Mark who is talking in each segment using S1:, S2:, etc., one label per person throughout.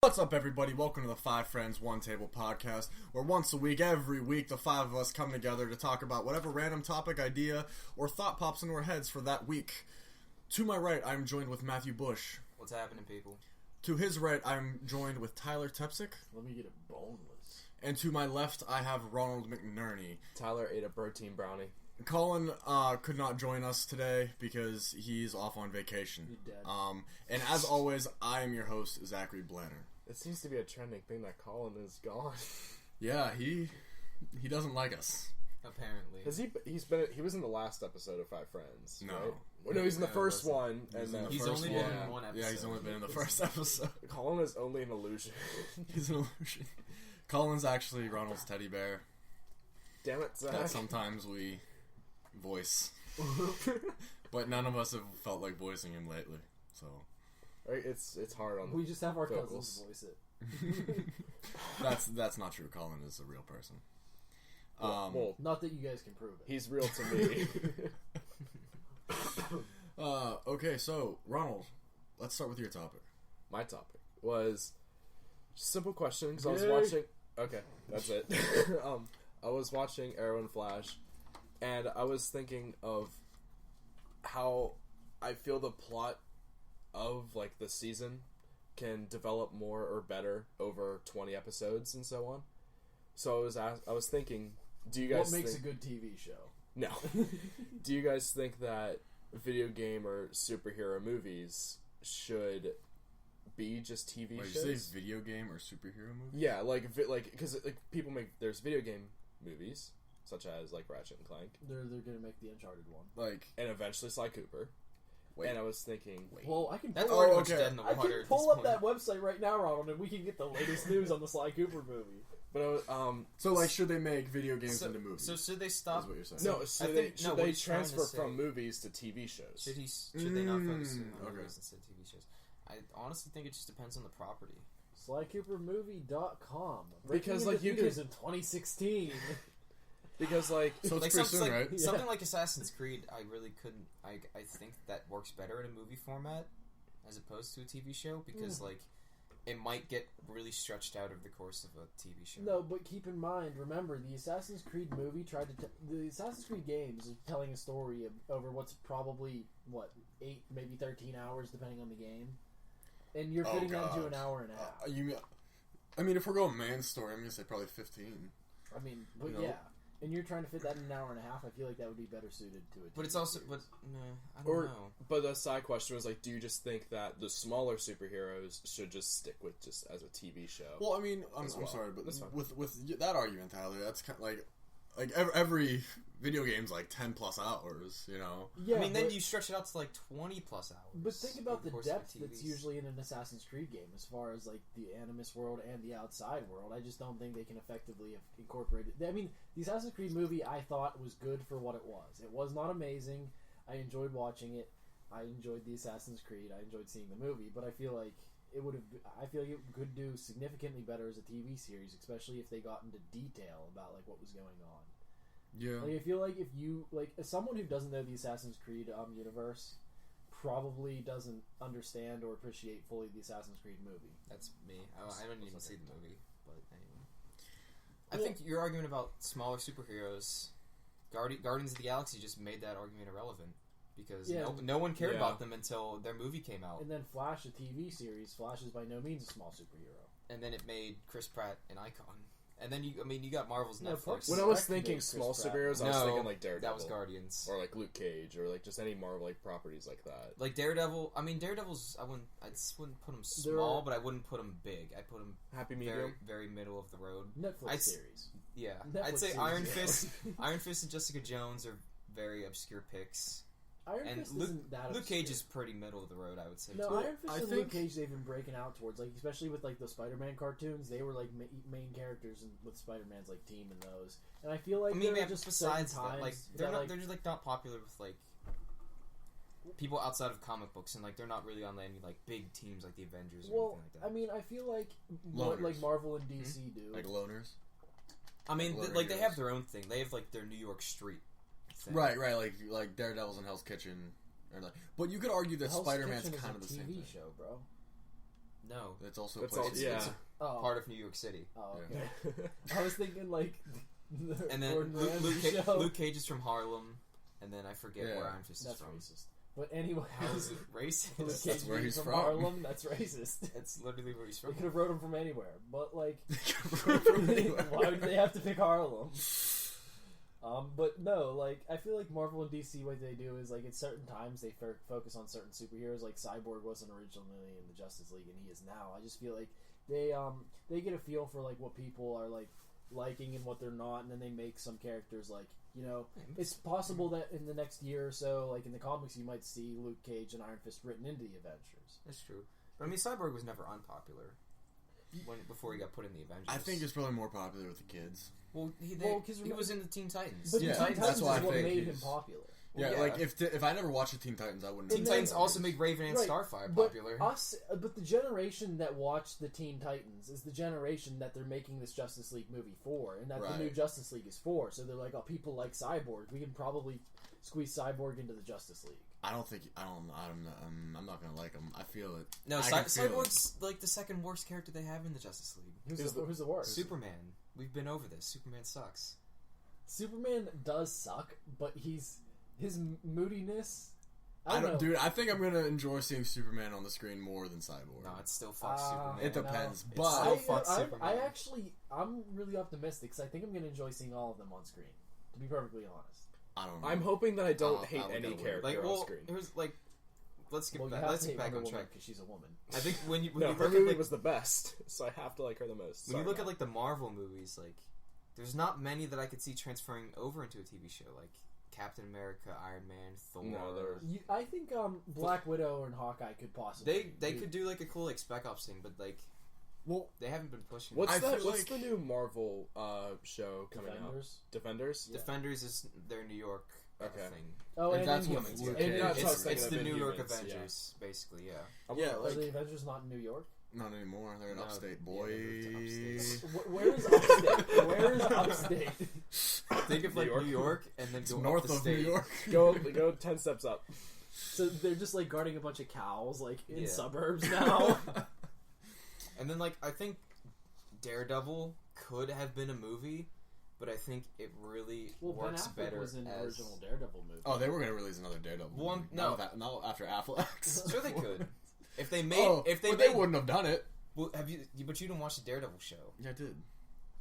S1: What's up, everybody? Welcome to the Five Friends, One Table podcast, where once a week, every week, the five of us come together to talk about whatever random topic, idea, or thought pops into our heads for that week. To my right, I'm joined with Matthew Bush.
S2: What's happening, people?
S1: To his right, I'm joined with Tyler Tepsick.
S3: Let me get it boneless.
S1: And to my left, I have Ronald McNerney.
S4: Tyler ate a protein brownie.
S1: Colin could not join us today because he's off on vacation.
S3: He's dead.
S1: And as always, I am your host, Zachary Blanner.
S4: It seems to be a trending thing that Colin is gone.
S1: Yeah, he doesn't like us.
S2: Apparently.
S4: He was in the last episode of Five Friends.
S1: No.
S4: Right? Well, no, he's in the first one.
S2: He's only been in one episode.
S1: Yeah, he's only been in the first episode.
S4: Colin is only an illusion.
S1: He's an illusion. Colin's actually Ronald's teddy bear
S4: Damn it, Zach.
S1: that sometimes we voice. But none of us have felt like voicing him lately, so...
S4: Right, it's hard on
S3: We just have our
S4: vocals.
S3: cousins voice it.
S1: That's not true. Colin is a real person.
S4: Well,
S3: Not that you guys can prove it.
S4: he's real to me.
S1: Okay, so, Ronald, let's start with your topic.
S4: My topic was just a simple question because I was
S3: Yay.
S4: watching. Okay, that's it. I was watching Arrow and Flash, and I was thinking of how I feel the plot of like the season can develop more or better over 20 episodes and so on. So I was thinking, do you guys
S3: What makes
S4: think...
S3: a good TV show?
S4: No. Do you guys think that video game or superhero movies should be just TV
S1: Wait,
S4: shows?
S1: you say video game or superhero movie?
S4: Yeah, because people make there's video game movies such as like Ratchet and Clank,
S3: They're gonna make the Uncharted one.
S1: Like,
S4: and eventually Sly Cooper.
S1: wait.
S4: And I was thinking,
S3: Well, I can
S2: That's
S3: pull,
S2: pretty
S1: Oh,
S2: much
S1: okay.
S2: dead in the
S3: I
S2: water
S3: can
S2: at
S3: pull
S2: this
S3: up that
S2: point.
S3: website right now, Ronald, and we can get the latest news on the Sly Cooper movie.
S4: but I was,
S1: so, like, should they make video games
S2: So,
S1: into movies?
S2: so should they
S1: is
S2: stop?
S1: what you're saying.
S4: no, so
S2: I
S4: they
S2: think-
S4: should
S2: no, what
S4: they
S2: he's trying to
S4: transfer
S2: say-
S4: from movies to TV shows.
S2: Should they not focus on
S1: okay.
S2: movies instead of TV shows? I honestly think it just depends on the property.
S3: SlyCooperMovie.com.
S4: Because,
S3: Breaking
S4: like,
S3: into
S4: you
S3: theaters
S4: could-
S3: in 2016.
S4: Because like
S1: So it's
S2: Like,
S1: pretty soon,
S2: like,
S1: right?
S2: something like Assassin's Creed, I really couldn't. I think that works better in a movie format as opposed to a TV show because like it might get really stretched out over the course of a TV show.
S3: No, but keep in mind, remember, the Assassin's Creed movie the Assassin's Creed games are telling a story over what's probably, 8, maybe 13 hours, depending on the game. And you're
S1: Oh,
S3: fitting that into
S1: God.
S3: an hour and a half.
S1: I mean, if we're going man story, I'm going to say probably 15.
S3: I mean, but
S1: You know?
S3: yeah. And you're trying to fit that in an hour and a half, I feel like that would be better suited to it.
S2: But it's also, I don't know.
S4: But the side question was like, do you just think that the smaller superheroes should just stick with just as a TV show?
S1: Well, I mean, I'm
S4: As well.
S1: sorry, but
S4: That's fine.
S1: with that argument, Tyler, that's kind of like every video game's like 10 plus hours, you know?
S3: Yeah,
S2: I mean, then
S3: but,
S2: you stretch it out to like 20 plus hours.
S3: but think about
S2: over
S3: the
S2: course of
S3: depth
S2: the
S3: that's
S2: TVs.
S3: usually in an Assassin's Creed game as far as like the Animus world and the outside world. I just don't think they can effectively incorporate it. I mean, the Assassin's Creed movie I thought was good for what it was. It was not amazing. I enjoyed watching it. I enjoyed the Assassin's Creed. I enjoyed seeing the movie, but I feel like it could do significantly better as a TV series, especially if they got into detail about like what was going on.
S1: Yeah.
S3: Like, I feel like if you as someone who doesn't know the Assassin's Creed universe, probably doesn't understand or appreciate fully the Assassin's Creed movie.
S2: That's me. I don't even see the movie, but anyway. I think your argument about smaller superheroes, Guardians of the Galaxy just made that argument irrelevant because no one cared about them until their movie came out,
S3: And then Flash, the TV series, Flash is by no means a small superhero.
S2: and then it made Chris Pratt an icon. And then you got Marvel's
S3: No,
S2: Netflix.
S3: Parks
S4: When I
S3: and
S4: was
S3: Rec
S4: thinking
S3: made
S4: small
S3: Chris Pratt.
S4: superheroes, I was thinking like Daredevil.
S2: That was Guardians.
S4: Or like Luke Cage, or like just any Marvel like properties like that.
S2: Like Daredevil. I mean, Daredevil's. I just wouldn't put him small, but I wouldn't put him big. I put him
S4: Happy
S2: very,
S4: medium.
S2: very middle of the road.
S3: Netflix series.
S2: Yeah,
S3: Netflix
S2: I'd say
S3: series,
S2: Iron
S3: yeah.
S2: Fist. Iron Fist and Jessica Jones are very obscure picks.
S3: Iron
S2: And
S3: Fist
S2: Luke,
S3: isn't that
S2: Luke
S3: obscure.
S2: Cage is pretty middle of the road, I would say.
S3: No,
S2: too.
S3: Iron Fist
S1: I
S3: and
S1: think-
S3: Luke Cage, they've been breaking out towards, like, especially with, like, the Spider-Man cartoons, they were, like, main characters with Spider-Man's, like, team in those. And I feel like
S2: I mean,
S3: there
S2: yeah,
S3: are just
S2: besides
S3: certain
S2: that, like
S3: times
S2: they're
S3: that,
S2: not.
S3: like,
S2: They're just like not popular with like people outside of comic books, and like they're not really on any like big teams like the Avengers or
S3: well,
S2: anything like that.
S3: I mean, I feel like what, like, Marvel and DC do.
S1: Like loners?
S2: I mean,
S1: Blurry
S2: like they
S1: heroes.
S2: have their own thing. They have like their New York Street thing.
S1: Right, like Daredevil's in Hell's Kitchen. Or like, but you could argue that
S3: Hell's
S1: Spider-Man's
S3: Kitchen is
S1: kind
S3: a
S1: of the same
S3: TV
S1: thing.
S3: show, bro.
S2: No.
S1: It's also
S4: It's
S1: a place.
S4: all- yeah.
S2: It's part of New York City.
S3: Oh,
S1: Yeah.
S3: okay. I was thinking like.
S2: And then
S3: Gordon Ramsay show.
S2: Luke Cage is from Harlem, and then I forget
S1: Yeah.
S2: where Iron Fist is
S3: That's
S2: from.
S3: racist. But anyway,
S2: How is it racist?
S3: Luke Cage
S1: That's where
S3: being
S1: he's from.
S3: Harlem. That's racist.
S2: That's literally where he's
S3: They
S2: from.
S3: could have wrote him from anywhere, but like,
S1: Anyway.
S3: why would they have to pick Harlem? But no, like I feel like Marvel and DC, what they do is like at certain times they focus on certain superheroes. Like Cyborg wasn't originally in the Justice League, and he is now. I just feel like they get a feel for like what people are like liking and what they're not, and then they make some characters like, you know, it's possible that in the next year or so, like in the comics, you might see Luke Cage and Iron Fist written into the Avengers.
S2: That's true. But I mean, Cyborg was never unpopular before he got put in the Avengers.
S1: I think it's probably more popular with the kids.
S2: Well, he
S3: remember-
S2: was in the Teen Titans.
S3: But
S1: Yeah,
S3: the Teen
S1: that's
S3: Titans
S1: why
S3: is
S1: I
S3: what
S1: think
S3: made him
S1: he's-
S3: popular.
S1: Yeah,
S2: Yeah.
S1: like if I never watched the Teen Titans, I wouldn't.
S2: Teen
S3: And
S2: Titans
S3: then-
S2: also make Raven and
S3: Right,
S2: Starfire
S3: but
S2: popular.
S3: But the generation that watched the Teen Titans is the generation that they're making this Justice League movie for, and that the new
S1: Right.
S3: Justice League is for. So they're like, oh, people like Cyborg. We can probably squeeze Cyborg into the Justice League.
S1: I'm not gonna like him. I feel it.
S2: No,
S1: I can feel it.
S2: Cyborg's like the second worst character they have in the Justice League.
S3: Who's the worst?
S2: Superman. We've been over this. Superman sucks.
S3: Superman does suck, but his moodiness. I don't know.
S1: Dude. I think I'm gonna enjoy seeing Superman on the screen more than Cyborg.
S2: No, it's still fuck Superman.
S1: It depends,
S2: It's
S1: but
S2: still fuck Superman.
S3: I'm really optimistic because I think I'm going to enjoy seeing all of them on screen. To be perfectly honest.
S1: I don't know.
S4: I'm hoping that I don't hate
S1: I'll
S4: any
S1: go with it.
S4: character
S2: Like,
S4: on
S2: well,
S4: screen.
S2: here's like, let's get
S3: Well,
S2: back.
S3: you have
S2: Let's
S3: to
S2: get
S3: hate
S2: back
S3: Wonder
S2: on
S3: Woman
S2: track.
S3: because she's a woman.
S2: I think when you
S4: No,
S2: look
S4: her
S2: at
S4: movie
S2: like,
S4: was the best, so I have to like her the most.
S2: when you
S4: Sorry,
S2: look at
S4: Matt.
S2: like the Marvel movies, like there's not many that I could see transferring over into a TV show, like Captain America, Iron Man, Thor.
S4: No, there-
S3: I think Black Widow and Hawkeye could possibly.
S2: They could do like a cool like Spec Ops thing, but like,
S1: well,
S2: they haven't been pushing.
S4: What's
S1: I
S4: that?
S1: feel
S4: What's
S1: like-
S4: the new Marvel show coming
S3: Defenders.
S4: out? Defenders.
S3: Yeah.
S2: Defenders is their New York
S4: Okay.
S2: thing.
S3: Oh,
S1: If
S3: and
S1: that's
S3: Inhumans.
S1: what
S2: It's,
S1: Luke
S4: And
S1: Cage-
S4: that's what I was
S2: it's
S4: thinking
S2: the
S4: of
S2: New York
S4: Inhumans, yeah.
S2: Avengers, basically. Yeah.
S1: yeah,
S3: Are
S1: like
S3: the Avengers not in New York?
S1: not anymore. They're in
S2: No,
S1: upstate,
S2: yeah,
S1: boy.
S2: they moved to upstate.
S3: Where is upstate? Where is upstate?
S2: Think of
S4: New
S2: like
S4: York.
S2: New York, and then
S1: It's
S2: go
S1: north
S2: up the
S1: of
S2: state.
S1: New York.
S4: Go 10 steps up.
S3: So they're just like guarding a bunch of cows, like in
S2: Yeah.
S3: suburbs now.
S2: And then like I think Daredevil could have been a movie, but I think it really
S3: Well, Ben
S2: works
S3: Affleck
S2: better
S3: was in the
S2: as.
S3: original Daredevil movie.
S1: Oh, they were gonna release another Daredevil.
S2: One-
S1: movie.
S2: no.
S1: not after Affleck.
S2: Sure, they could. If they made,
S1: Oh,
S2: if they
S1: but
S2: made,
S1: they wouldn't have done it.
S2: well, have you? But you didn't watch the Daredevil show.
S1: Yeah, I did.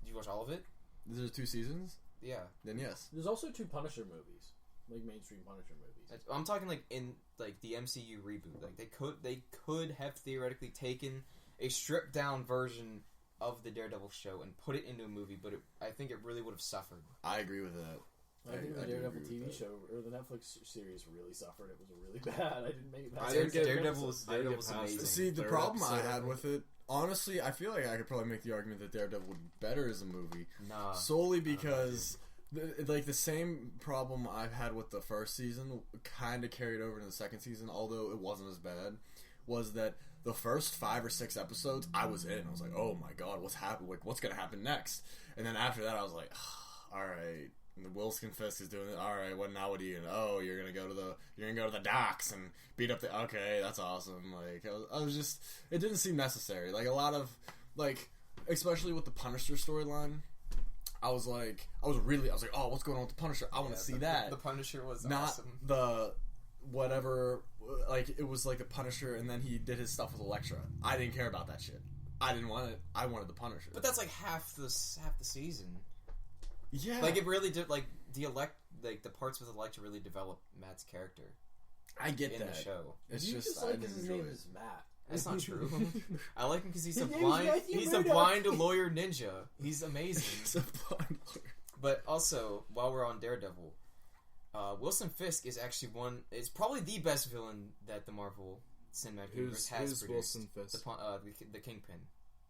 S2: Did you watch all of it?
S1: There's 2 seasons.
S2: Yeah,
S1: Then yes.
S3: There's also 2 Punisher movies, like mainstream Punisher movies.
S2: I'm talking like in like the MCU reboot. Like they could have theoretically taken a stripped down version of the Daredevil show and put it into a movie, but I think it really would have suffered.
S1: I agree with that.
S3: I think the
S1: do
S3: Daredevil
S1: agree with
S3: TV
S1: that.
S3: show or the Netflix series really suffered. It was really bad. I didn't make it.
S4: I didn't get-
S2: Daredevil's
S4: I didn't get past
S2: amazing.
S4: it.
S1: See, the
S4: Third
S1: problem I
S4: episode.
S1: had with it, honestly, I feel like I could probably make the argument that Daredevil would be better as a movie,
S2: Nah,
S1: solely because the same problem I've had with the first season kind of carried over to the second season, although it wasn't as bad. Was that the first 5 or 6 episodes I was in? I was like, oh my god, what's happening? Like, what's gonna happen next? And then after that, I was like, all right. And Wilson Fisk is doing it. All right, what now? What are you? Oh, you're gonna go to the docks and beat up the. Okay, that's awesome. Like I was just, it didn't seem necessary. Like a lot of, like, especially with the Punisher storyline, I was like, oh, what's going on with the Punisher? I want to see that.
S2: The Punisher was
S1: Not
S2: awesome.
S1: the whatever. Like it was like the Punisher, and then he did his stuff with Elektra. I didn't care about that shit. I didn't want it. I wanted the Punisher.
S2: But that's like half the season.
S1: yeah,
S2: Like it really did. Like the parts with Elektra really developed Matt's character
S1: I get
S2: in
S1: that.
S2: the show.
S1: It's
S3: you
S1: just,
S3: just
S1: I
S3: like
S1: didn't
S3: his
S1: enjoy
S3: name
S1: it.
S3: is Matt.
S2: That's not true. I like him because he's a
S3: His name's
S2: blind.
S3: Matthew
S2: He's a
S3: Murdock.
S2: blind lawyer ninja. He's amazing.
S1: It's a blind lawyer.
S2: But also, while we're on Daredevil, Wilson Fisk is actually is probably the best villain that the Marvel Cinematic Universe has
S4: Who's
S2: produced.
S4: Wilson Fisk?
S2: The Kingpin.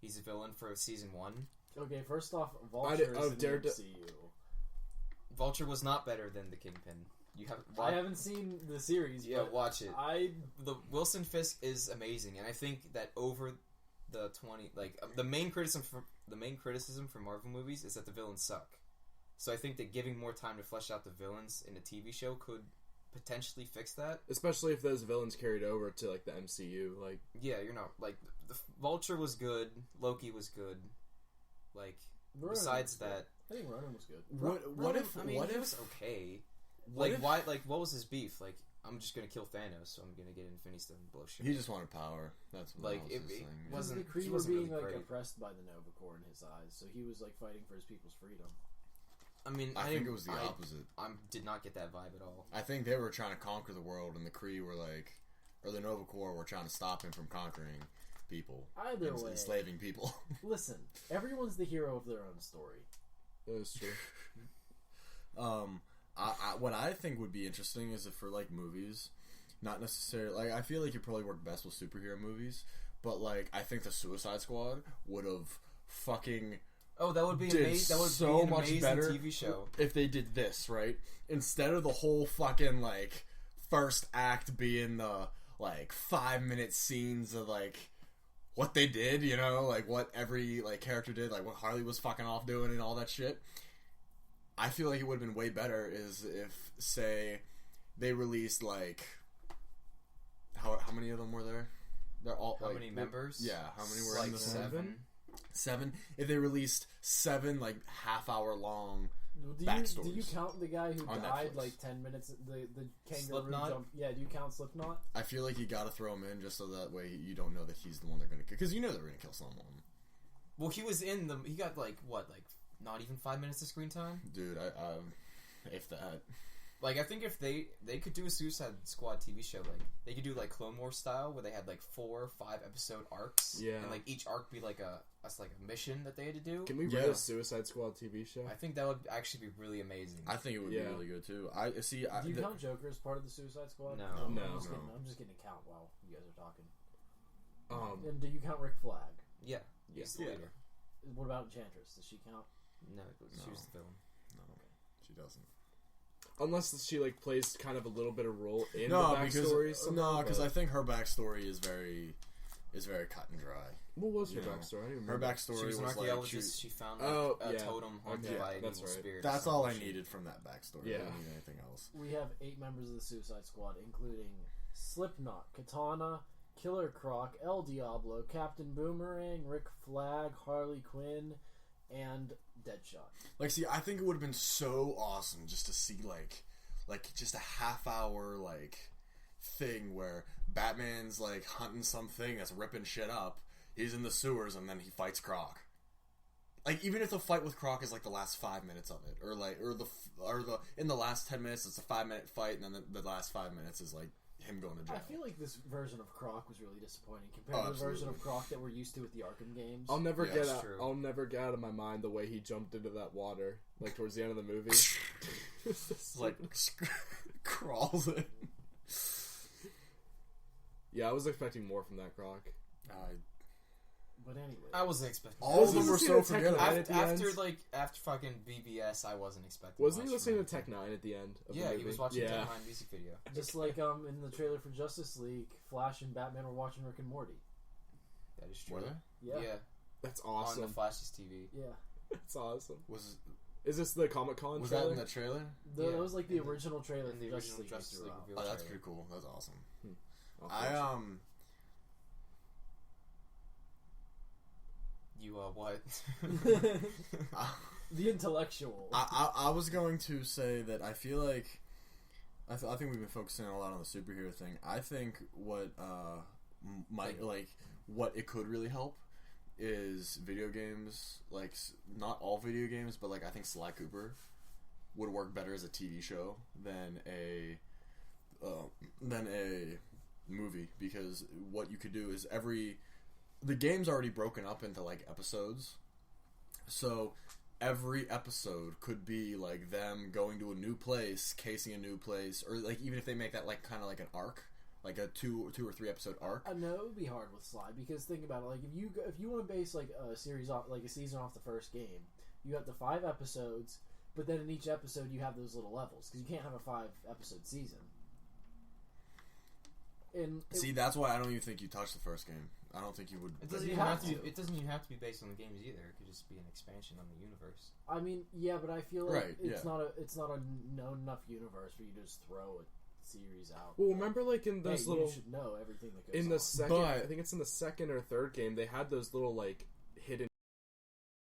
S2: He's a villain for season 1.
S3: Okay, first off, Vulture is in the MCU.
S2: Vulture was not better than the Kingpin. You have
S3: I haven't seen the series.
S2: Yeah,
S3: but
S2: watch it.
S3: The
S2: Wilson Fisk is amazing, and I think that over the 20, the main criticism for Marvel movies is that the villains suck. So I think that giving more time to flesh out the villains in a TV show could potentially fix that.
S4: Especially if those villains carried over to like the MCU. Like
S2: Yeah, you're not like Vulture was good. Loki was good. Like,
S3: Ronan
S2: besides
S3: was
S2: that,
S3: good. I think Ronan was good.
S1: What if?
S2: I mean,
S1: What
S2: he
S1: if?
S2: was okay.
S1: What
S2: Like,
S1: if-
S2: why? Like, what was his beef? Like, I'm just gonna kill Thanos, so I'm gonna get Infinity Stone bullshit.
S1: He just wanted power. That's what
S2: Like,
S1: was
S2: it
S1: his thing.
S2: wasn't-
S3: The Kree
S2: he
S3: were
S2: wasn't
S3: being
S2: really
S3: like
S2: great.
S3: oppressed by the Nova Corps in his eyes, so he was like fighting for his people's freedom.
S2: I mean,
S1: I think it was the opposite.
S2: I did not get that vibe at all.
S1: I think they were trying to conquer the world, and the Kree were like, or the Nova Corps were trying to stop him from conquering people,
S3: Either way,
S1: enslaving people.
S3: listen, everyone's the hero of their own story.
S4: That is true.
S1: What I think would be interesting is if for like movies, not necessarily like I feel like it probably work best with superhero movies, but like I think the Suicide Squad would have fucking
S2: Oh, that would be
S1: did
S2: amazing. That would
S1: so
S2: be an
S1: much
S2: amazing
S1: better
S2: TV show.
S1: if they did this right instead of the whole fucking like first act being the like 5-minute scenes of like what they did, you know, like what every like character did, like what Harley was fucking off doing and all that shit. I feel like it would have been way better is if, say, they released like how many of them were there? They're all
S2: How
S1: like,
S2: many members?
S1: Yeah, how many were
S2: Like
S1: in the
S2: 7?
S1: 7. If they released 7 like half-hour long
S3: Do you
S1: backstories
S3: count the guy who
S1: on
S3: died
S1: Netflix.
S3: like 10 minutes? The kangaroo
S2: Slipknot?
S3: jump. Yeah, do you count Slipknot?
S1: I feel like you gotta throw him in just so that way you don't know that he's the one they're gonna kill. Because you know they're gonna kill someone.
S2: Well, he was in the. He got like what, like not even 5 minutes of screen time.
S1: Dude, if that.
S2: Like, I think if they could do a Suicide Squad TV show, like they could do like Clone Wars style, where they had like 4 or 5 episode arcs.
S4: Yeah.
S2: And like each arc be like a mission that they had to do.
S4: Can we
S1: Yeah.
S4: write a Suicide Squad TV show?
S2: I think that would actually be really amazing.
S1: I think it would
S4: Yeah.
S1: be really good too. I see.
S3: Do you count Joker as part of the Suicide Squad?
S2: No.
S4: No.
S3: I'm just getting a count while you guys are talking.
S4: Um,
S3: And do you count Rick Flag?
S2: Yeah, he's the
S1: Yeah.
S2: leader.
S3: What about Enchantress? Does she count?
S2: No, she was the villain.
S1: No, she doesn't.
S4: unless she like plays kind of a little bit of role in
S1: No,
S4: the backstory.
S1: because I think her backstory is very cut and dry.
S4: What was her
S1: you know,
S4: backstory? I don't
S1: Her
S4: remember.
S1: backstory
S2: She was an
S1: like
S2: archaeologist. She found like,
S4: Oh,
S2: a
S4: yeah.
S2: totem haunted
S4: Okay,
S2: by an
S4: that's
S2: evil
S4: right.
S2: spirit. or
S1: That's
S2: some
S1: all I
S2: shit.
S1: needed from that backstory.
S4: Yeah.
S1: I didn't need anything else.
S3: We have 8 members of the Suicide Squad, including Slipknot, Katana, Killer Croc, El Diablo, Captain Boomerang, Rick Flag, Harley Quinn, and Deadshot.
S1: Like, see, I think it would have been so awesome just to see like just a half-hour like thing where Batman's like hunting something that's ripping shit up. He's in the sewers and then he fights Croc. Like, even if the fight with Croc is like the last 5 minutes of it, or the in the last 10 minutes it's a 5-minute fight, and then the last 5 minutes is like him going to jail.
S3: I feel like this version of Croc was really disappointing compared to the version of Croc that we're used to with the Arkham games.
S4: I'll never
S1: Yeah,
S4: get
S1: that's
S4: out.
S2: true.
S4: I'll never get out of my mind the way he jumped into that water, like towards the end of the movie.
S1: like crawls in.
S4: Yeah, I was expecting more from that Croc.
S3: But anyway,
S2: I wasn't expecting.
S1: All of
S4: Wasn't
S1: them
S4: he
S1: were
S4: listening
S1: so
S4: to Tech
S1: forgettable.
S4: Nine at the end?
S2: After fucking BBS, I wasn't expecting.
S4: Wasn't he
S2: much
S4: listening to
S2: from
S4: Tech Nine at the end? Of the
S2: Yeah,
S4: movie?
S2: he was watching
S4: Yeah.
S2: Tech Nine music video.
S3: just like in the trailer for Justice League, Flash and Batman were watching Rick and Morty.
S2: That is true.
S1: Were they?
S3: Yeah,
S4: That's
S2: On
S4: awesome.
S2: the Flash's TV.
S3: yeah.
S4: That's awesome.
S1: Was
S4: Is this the Comic Con
S1: that
S4: trailer?
S1: in the trailer?
S2: Yeah.
S3: That was like the
S2: And the-
S3: original trailer
S2: and
S3: for
S2: the
S3: Justice
S2: original
S3: League.
S2: Justice
S3: they threw
S2: League
S3: out.
S2: reveal.
S1: Oh, that's
S2: trailer.
S1: pretty cool. That's awesome.
S4: I'll
S1: I
S4: watch
S2: You what?
S3: The intellectual.
S1: I was going to say that I feel like I think we've been focusing a lot on the superhero thing. I think what might like what it could really help is video games. Like not all video games, but like I think Sly Cooper would work better as a TV show than a movie, because what you could do is the game's already broken up into like episodes, so every episode could be like them going to a new place, casing a new place, or like even if they make that like kind of like an arc, like a two or 3 episode arc.
S3: I know it would be hard with Sly because think about it. Like if you want to base like a series off, like a season off the first game, you have the 5 episodes, but then in each episode you have those little levels because you can't have a 5-episode season. And
S1: See, that's why I don't even think you touch the first game. I don't think you would.
S2: It doesn't
S3: You
S2: even
S3: have
S2: have to.
S3: to.
S2: It doesn't even have to be based on the games either. It could just be an expansion on the universe.
S3: I mean, yeah, but I feel like
S1: Right,
S3: it's not a known enough universe for you to just throw a series out.
S4: Well, remember, like, in those little...
S3: You should know everything that goes
S4: in
S3: on.
S4: the second...
S1: But-
S4: I think it's in the second or third game, they had those little, like, hidden